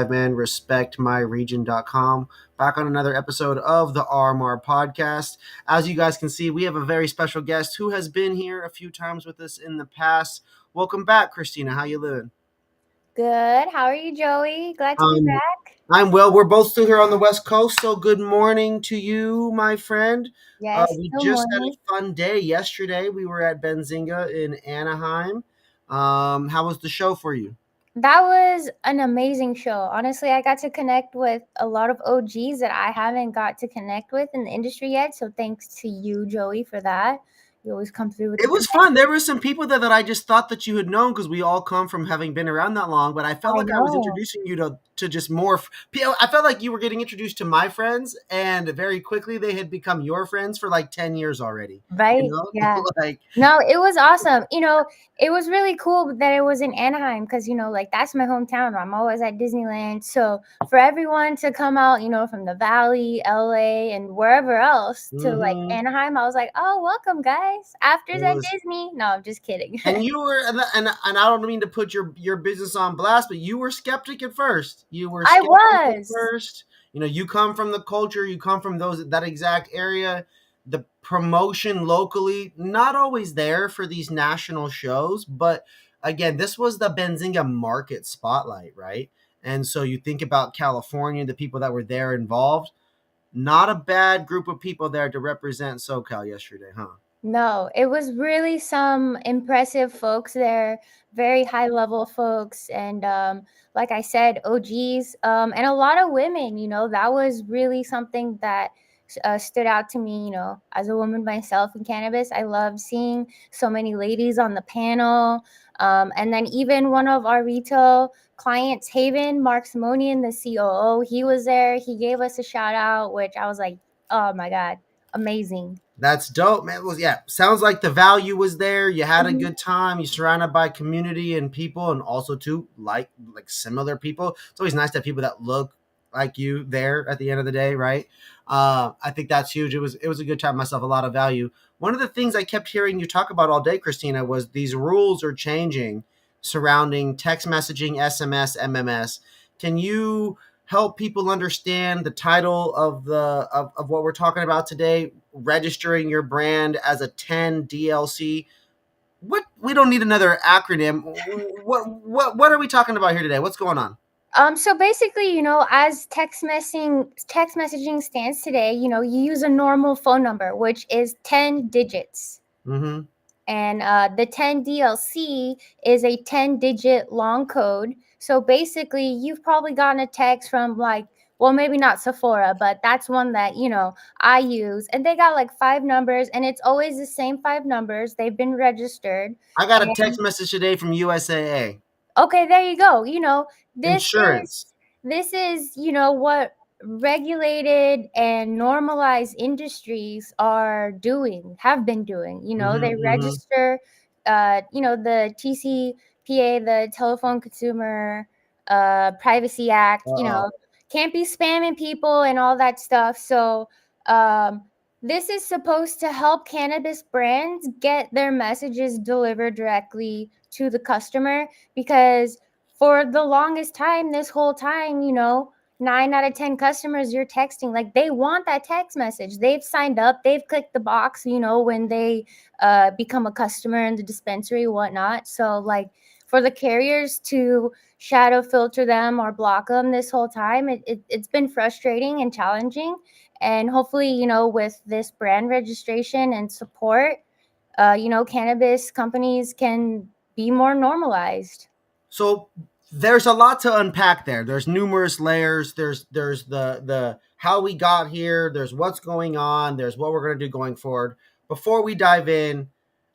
Man, respectmyregion.com. Back on another episode of the RMR Podcast. As you guys can see, we have a very special guest who has been here a few times with us in the past. Welcome back, Kristina. How you living? Good. How are you, Joey? Glad to be Um, back. I'm well. We're both still here on the West Coast, so good morning to you, my friend. Yes, We good just had a morning. fun day yesterday. We were at Benzinga in Anaheim. How was the show for you? That was an amazing show. Honestly, I got to connect with a lot of OGs that I haven't got to connect with in the industry yet. So thanks to you, Joey, for that. You always come through with the It was connect. fun. There were some people there that I just thought that you had known because we all come from having been around that long. But I felt I like I was know. introducing you to just more. I felt like you were getting introduced to my friends, and very quickly they had become your friends for like 10 years already. You Right? know, Yeah. like No, it was awesome. It was really cool that it was in Anaheim because, like that's my hometown. I'm always at Disneyland. So for everyone to come out, from the Valley, LA, and wherever else to like hmm Anaheim, I was like, oh, welcome, guys. After's it at was. Disney. No, I'm just kidding. And you were, and I don't mean to put your business on blast, but you were skeptic at first. You were I skeptic at was. first. You come from the culture, you come from that exact area. The promotion locally, not always there for these national shows, but again, this was the Benzinga market spotlight, right? And so you think about California, the people that were there involved. Not a bad group of people there to represent SoCal yesterday, huh? No, it was really some impressive folks there, very high level folks. And like I said, OGs, and a lot of women, that was really something that stood out to me, as a woman myself in cannabis. I love seeing so many ladies on the panel. And then even one of our retail clients, Haven, Mark Simonian, the COO, he was there. He gave us a shout out, which I was like, oh my God, amazing. That's dope, man. Well, yeah, sounds like the value was there. You had a Mhm. good time. You're surrounded by community and people, and also too like similar people. It's always nice to have people that look like you there at the end of the day, right? I think that's huge. It was a good time myself. A lot of value. One of the things I kept hearing you talk about all day, Christina, was these rules are changing surrounding text messaging, SMS, MMS. Can you help people understand the title of of what we're talking about today, registering your brand as a 10 DLC? What, we don't need another acronym. What are we talking about here today? What's going on? So basically, as text messaging stands today, you use a normal phone number, which is 10 digits. Mm-hmm. And the 10 DLC is a 10-digit long code. So basically, you've probably gotten a text from like, well, maybe not Sephora, but that's one that, I use. And they got like 5 numbers, and it's always the same 5 numbers. They've been registered. I got a And text message today from USAA. okay, there you go. This is Insurance. this is what regulated and normalized industries are doing, have been doing. Mm-hmm, They mm-hmm. register the TCPA, the Telephone Consumer Privacy Act, Uh-oh. can't be spamming people and all that stuff. So um this is supposed to help cannabis brands get their messages delivered directly to the customer, because for the longest time, this whole time, 9 out of 10 customers you're texting, like they want that text message. They've signed up, they've clicked the box, when they become a customer in the dispensary, whatnot. So, like, for the carriers to shadow filter them or block them this whole time, it's been frustrating and challenging. And hopefully, with this brand registration and support, cannabis companies can be more normalized. So there's a lot to unpack there. There's numerous layers. There's the how we got here. There's what's going on. There's what we're going to do going forward. Before we dive in,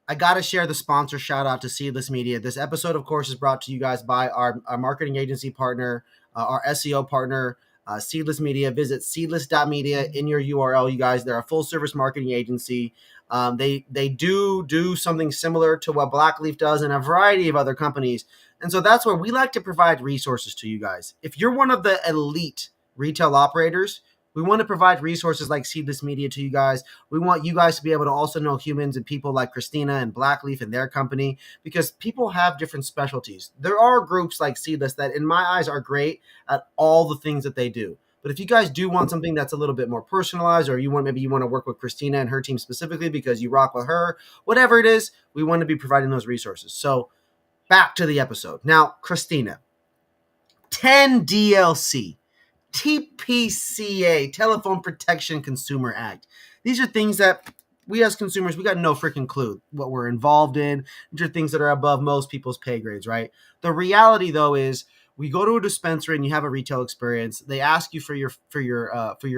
I got to share the sponsor shout out to Seedless Media. This episode, of course, is brought to you guys by our marketing agency partner, our SEO partner, Seedless Media. Visit seedless.media in your URL, you guys. They're a full service marketing agency. They do something similar to what Blackleaf does and a variety of other companies. And so that's where we like to provide resources to you guys. If you're one of the elite retail operators, We want to provide resources like Seedless Media to you guys. We want you guys to be able to also know humans and people like Kristina and Blackleaf and their company, because people have different specialties. There are groups like Seedless that, in my eyes, are great at all the things that they do. But if you guys do want something that's a little bit more personalized, or maybe you want to work with Kristina and her team specifically because you rock with her, whatever it is, we want to be providing those resources. So back to the episode. Now, Kristina, 10 DLC. TPCA, Telephone Protection Consumer Act. These are things that we as consumers, we got no freaking clue what we're involved in. These are things that are above most people's pay grades, right? The reality, though, is we go to a dispensary and you have a retail experience. They ask you for your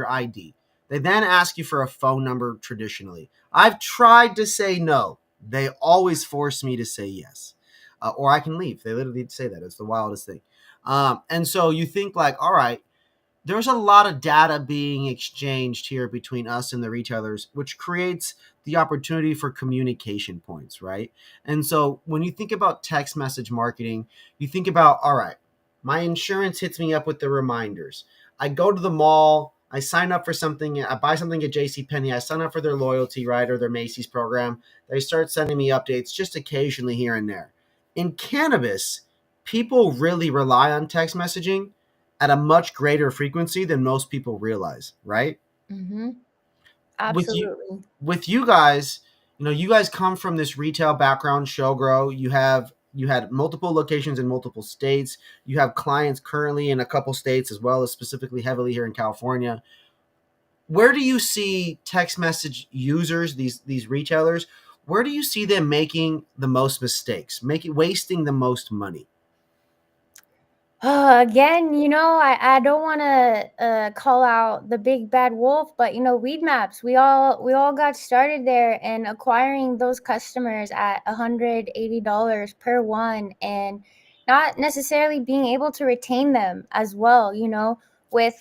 ID. They then ask you for a phone number. Traditionally, I've tried to say no. They always force me to say yes, or I can leave. They literally say that. It's the wildest thing. And so you think like, all right, there's a lot of data being exchanged here between us and the retailers, which creates the opportunity for communication points, right? And so when you think about text message marketing, you think about, all right, my insurance hits me up with the reminders. I go to the mall, I sign up for something, I buy something at JCPenney, I sign up for their loyalty, right, or their Macy's program. They start sending me updates just occasionally here and there. In cannabis, people really rely on text messaging at a much greater frequency than most people realize, right? Mm-hmm. With you Absolutely. with you guys, you guys come from this retail background, show grow. You had multiple locations in multiple states. You have clients currently in a couple states as well as specifically heavily here in California. Where do you see text message users, these retailers, where do you see them making the most mistakes, making wasting the most money? Again, I don't want to call out the big bad wolf, but weed maps. We all got started there and acquiring those customers at $180 per one, and not necessarily being able to retain them as well. With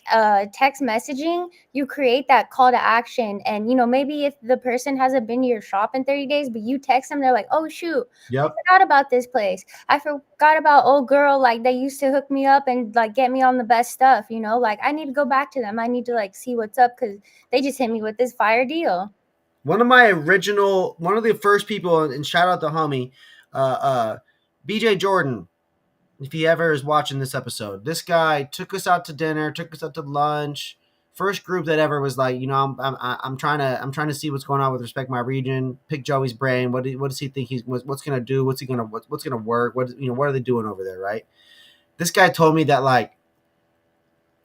text messaging, you create that call to action, and maybe if the person hasn't been to your shop in 30 days, but you text them, they're like, "Oh shoot, I Yep. forgot about this place. I forgot about old girl, like they used to hook me up and like get me on the best stuff, like I need to go back to them. I need to like see what's up because they just hit me with this fire deal." One of the first people, and shout out the homie, BJ Jordan, if he ever is watching this episode. This guy took us out to dinner, took us out to lunch. First group that ever was like, I'm trying to see what's going on with respect to my region. Pick Joey's brain. What does he think what's gonna do? What's gonna work? What are they doing over there, right? This guy told me that like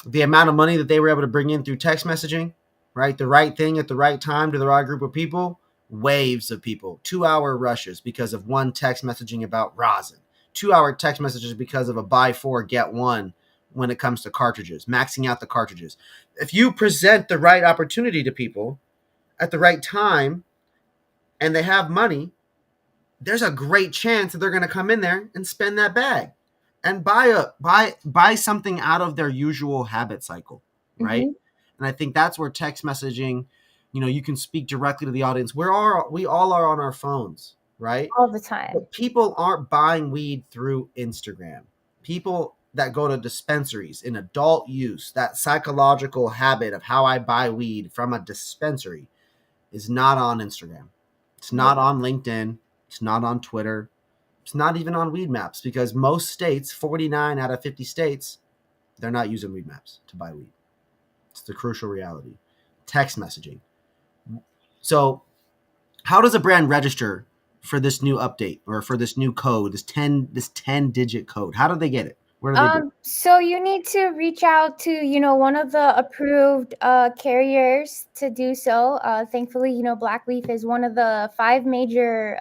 the amount of money that they were able to bring in through text messaging, right? The right thing at the right time to the right group of people, waves of people, 2 hour rushes because of one text messaging about rosin, 2 hour text messages because of a buy four, get one when it comes to cartridges, maxing out the cartridges. If you present the right opportunity to people at the right time and they have money, there's a great chance that they're going to come in there and spend that bag and buy something out of their usual habit cycle, right? Mm-hmm. And I think that's where text messaging, you can speak directly to the audience. We all are on our phones, right? All the time. But people aren't buying weed through Instagram. People that go to dispensaries in adult use, that psychological habit of how I buy weed from a dispensary is not on Instagram. It's not Nope. on LinkedIn. It's not on Twitter. It's not even on weed maps because most states, 49 out of 50 states, they're not using weed maps to buy weed. It's the crucial reality. Text messaging. So, how does a brand register for this new update or for this new code, this 10 digit code? How do they get it? Where do they do it? So you need to reach out to, one of the approved carriers to do so. Thankfully, Blackleaf is one of the five major,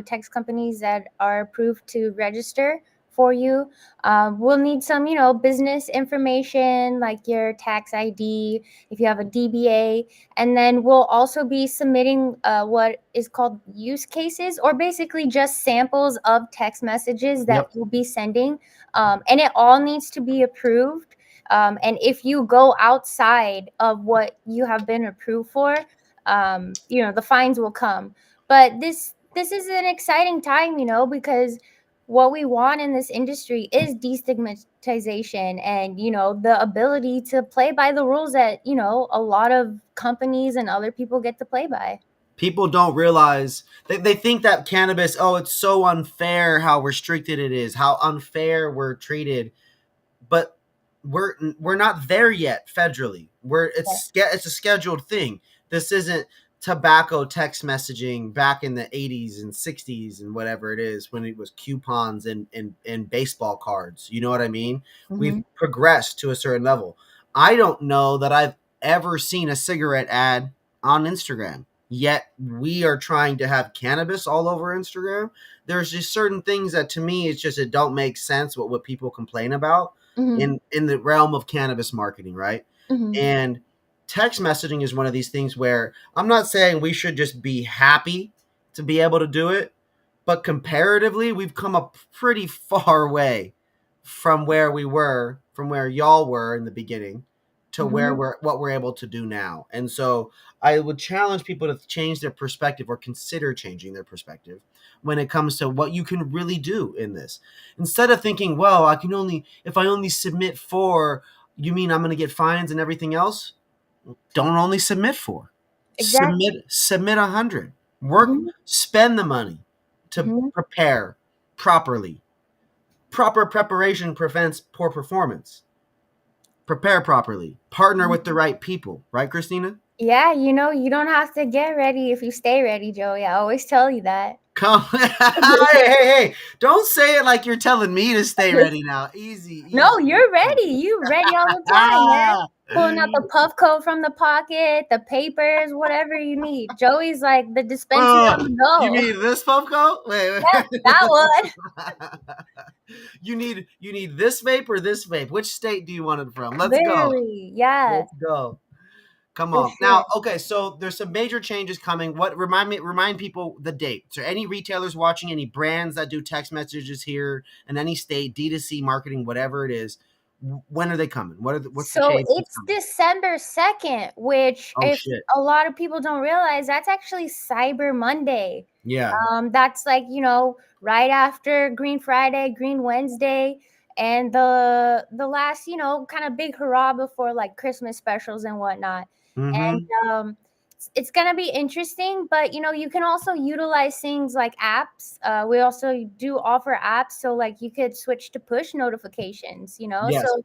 text companies that are approved to register for you. We'll need some, business information like your tax ID, if you have a DBA, and then we'll also be submitting what is called use cases, or basically just samples of text messages that Yep. you'll be sending, and it all needs to be approved. And if you go outside of what you have been approved for, the fines will come. But this is an exciting time, because what we want in this industry is destigmatization and, the ability to play by the rules that, a lot of companies and other people get to play by. People don't realize they think that cannabis, oh, it's so unfair how restricted it is, how unfair we're treated, but we're not there yet federally. It's a scheduled thing. This isn't tobacco text messaging back in the 80s and 60s and whatever it is, when it was coupons and baseball cards. You know what I mean? We've Mm-hmm. progressed to a certain level. I don't know that I've ever seen a cigarette ad on Instagram. Yet we are trying to have cannabis all over Instagram. There's just certain things that to me it's just it don't make sense what people complain about Mm-hmm. in the realm of cannabis marketing, right? Mm-hmm. And text messaging is one of these things where I'm not saying we should just be happy to be able to do it, but comparatively, we've come a pretty far way from where we were, from where y'all were in the beginning, to where Mm-hmm. we're able to do now. And so I would challenge people to change their perspective or consider changing their perspective when it comes to what you can really do in this. Instead of thinking, well, I can only if I only submit 4, you mean I'm going to get fines and everything else? Don't only submit 4. Exactly. Submit 100. Work, Mm-hmm. spend the money to Mm-hmm. prepare properly. Proper preparation prevents poor performance. Prepare properly. Partner with the right people, right, Kristina? Yeah, you don't have to get ready if you stay ready, Joey. I always tell you that. Come, hey! Don't say it like you're telling me to stay ready now. Easy, No, easy. you're ready. You ready all the time, man. Pulling out the puff coat from the pocket, the papers, whatever you need. Joey's like the dispensary Oh, on the you go. mean this Puffco? Yeah, that one. You need this vape or this vape? Which state do you want it from? Let's go. Literally, yeah, Let's go. Come for on. sure. Now, okay, so there's some major changes coming. What remind people the date. So any retailers watching, any brands that do text messages here in any state, D2C marketing, whatever it is, when are they coming? What's the So change that's it's coming? December 2nd, which Oh if shit. a lot of people don't realize, that's actually Cyber Monday. Yeah. That's like, right after Green Friday, Green Wednesday, and the last, kind of big hurrah before like Christmas specials and whatnot. And Mm-hmm. it's gonna be interesting, but you can also utilize things like apps. We also do offer apps, so like you could switch to push notifications, Yes. so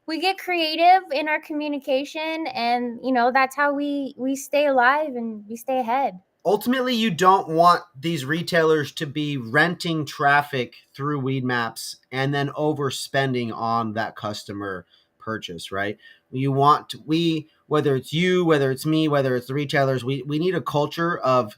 we get creative in our communication, and that's how we stay alive and we stay ahead. Ultimately, you don't want these retailers to be renting traffic through weed maps and then overspending on that customer purchase, right? You want we whether it's you, whether it's me, whether it's the retailers, we need a culture of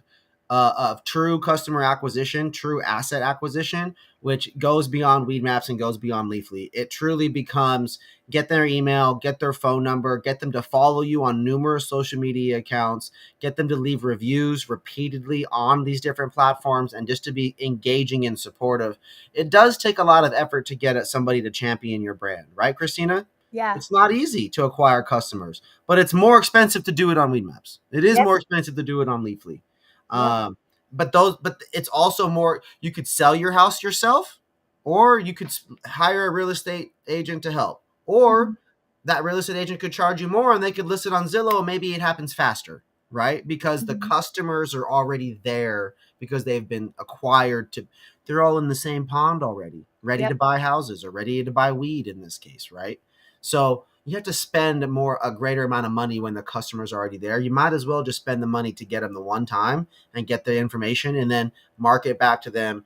true customer acquisition, true asset acquisition, which goes beyond weed maps and goes beyond Leafly. It truly becomes get their email, get their phone number, get them to follow you on numerous social media accounts, get them to leave reviews repeatedly on these different platforms, and just to be engaging and supportive. It does take a lot of effort to get at somebody to champion your brand, right, Kristina? Yeah. It's not easy to acquire customers, but it's more expensive to do it on Weed Maps. It is Yep. more expensive to do it on Leafly. Yep. But it's also more. You could sell your house yourself, or you could hire a real estate agent to help, or Mhm. that real estate agent could charge you more, and they could list it on Zillow. And maybe it happens faster, right? Because the Mhm. customers are already there because they've been acquired to. They're all in the same pond already, ready to Yep. buy houses or ready to buy weed in this case, right? So you have to spend a greater amount of money when the customer's already there. You might as well just spend the money to get them the one time and get the information and then market back to them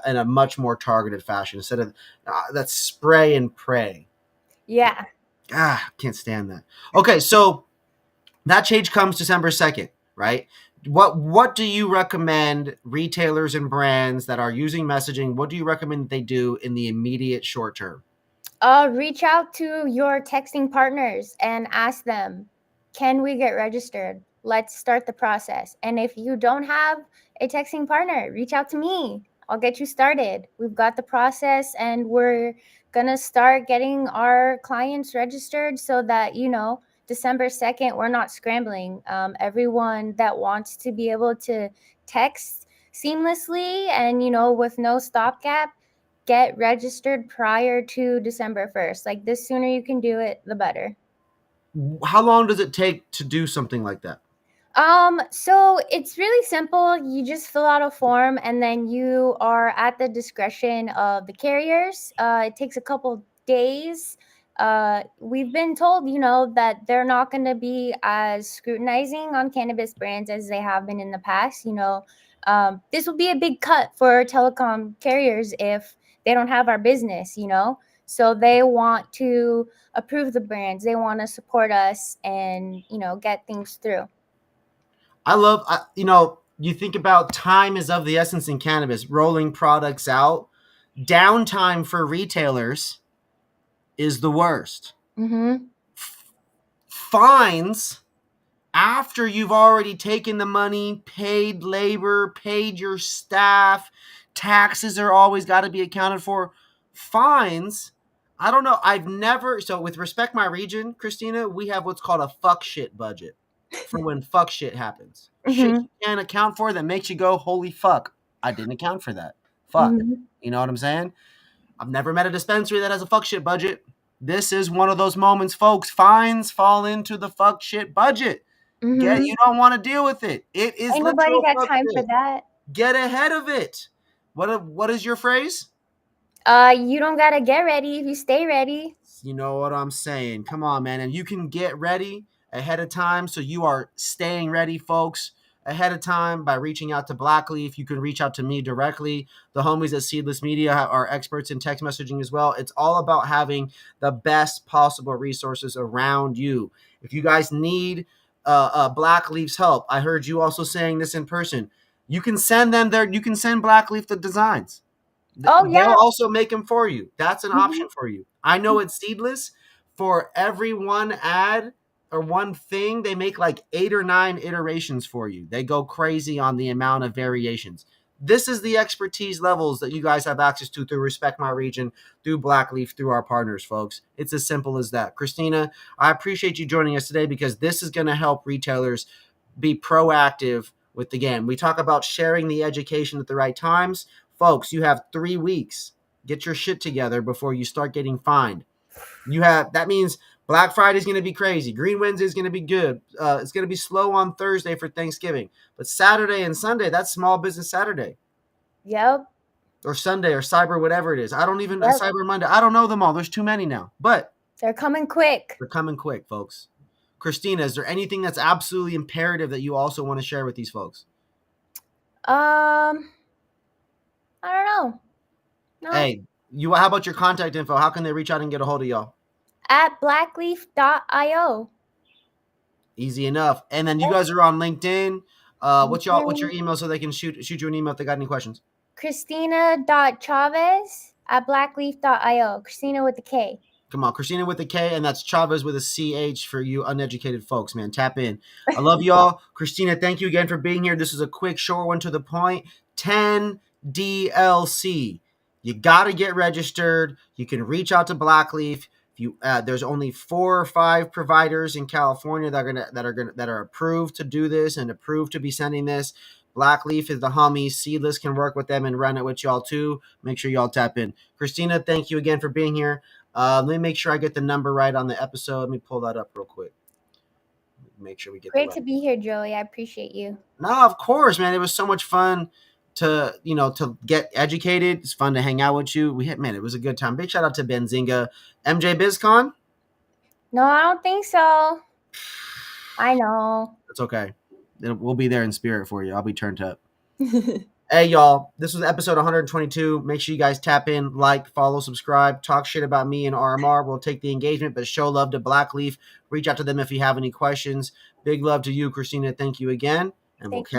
in a much more targeted fashion instead of that spray and pray. Yeah. Can't stand that. Okay, so that change comes December 2nd, right? What do you recommend retailers and brands that are using messaging? What do you recommend they do in the immediate short term? Reach out to your texting partners and ask them, can we get registered? Let's start the process. And if you don't have a texting partner, reach out to me. I'll get you started. We've got the process, and we're going to start getting our clients registered so that, December 2nd, we're not scrambling. Everyone that wants to be able to text seamlessly and, with no stopgap, get registered prior to December 1st. Like, the sooner you can do it, the better. How long does it take to do something like that? So it's really simple. You just fill out a form and then you are at the discretion of the carriers. It takes a couple days. We've been told, that they're not going to be as scrutinizing on cannabis brands as they have been in the past. This will be a big cut for telecom carriers if they don't have our business, So they want to approve the brands. They want to support us and, get things through. You think about time is of the essence in cannabis, rolling products out. Downtime for retailers is the worst. Mm-hmm. Fines after you've already taken the money, paid labor, paid your staff, taxes are always got to be accounted for. Fines, I don't know. So with Respect My Region, Kristina, we have what's called a fuck shit budget for when fuck shit happens. Mm-hmm. Shit you can't account for that makes you go, holy fuck, I didn't account for that. Fuck. Mm-hmm. You know what I'm saying? I've never met a dispensary that has a fuck shit budget. This is one of those moments, folks. Fines fall into the fuck shit budget. Mm-hmm. You don't want to deal with it. It is Ain't nobody literal got fuck time shit. for that. Get ahead of it. What is your phrase? You don't gotta get ready if you stay ready. You know what I'm saying. Come on, man. And you can get ready ahead of time. So you are staying ready, folks, ahead of time by reaching out to Blackleaf. You can reach out to me directly. The homies at Seedless Media are experts in text messaging as well. It's all about having the best possible resources around you. If you guys need Blackleaf's help, I heard you also saying this in person. You can send them there. You can send Blackleaf the designs. Oh, yeah. They'll also make them for you. That's an option for you. I know it's Seedless. For every one ad or one thing, they make like 8 or 9 iterations for you. They go crazy on the amount of variations. This is the expertise levels that you guys have access to through Respect My Region, through Blackleaf, through our partners, folks. It's as simple as that. Kristina, I appreciate you joining us today because this is going to help retailers be proactive with the game. We talk about sharing the education at the right times. Folks, you have 3 weeks. Get your shit together before you start getting fined. That means Black Friday is going to be crazy. Green Wednesday is going to be good. It's going to be slow on Thursday for Thanksgiving. But Saturday and Sunday, that's Small Business Saturday. Yep. Or Sunday or Cyber, whatever it is. Cyber Monday. I don't know them all. There's too many now. But they're coming quick. They're coming quick, folks. Kristina, is there anything that's absolutely imperative that you also want to share with these folks? I don't know. No. Hey, how about your contact info? How can they reach out and get a hold of y'all? At blackleaf.io. Easy enough. And then you guys are on LinkedIn. What's your email so they can shoot you an email if they got any questions? Kristina.Chavez at blackleaf.io. Kristina with a K. Come on, Kristina with a K, and that's Chavez with a CH for you uneducated folks, man. Tap in. I love y'all. Kristina, thank you again for being here. This is a quick, short one to the point. 10 DLC. You got to get registered. You can reach out to Blackleaf. There's only 4 or 5 providers in California that are approved to do this and approved to be sending this. Blackleaf is the homies. Seedless can work with them and run it with y'all too. Make sure y'all tap in. Kristina, thank you again for being here. Let me make sure I get the number right on the episode. Let me pull that up real quick. Make sure we get Great to be here, Joey. I appreciate you. No, of course, man. It was so much fun to get educated. It's fun to hang out with you. It was a good time. Big shout out to Benzinga. MJ BizCon? No, I don't think so. I know. It's okay. We'll be there in spirit for you. I'll be turned up. Hey, y'all. This was episode 122. Make sure you guys tap in, like, follow, subscribe, talk shit about me and RMR. We'll take the engagement, but show love to Blackleaf. Reach out to them if you have any questions. Big love to you, Kristina. Thank you again. And we'll catch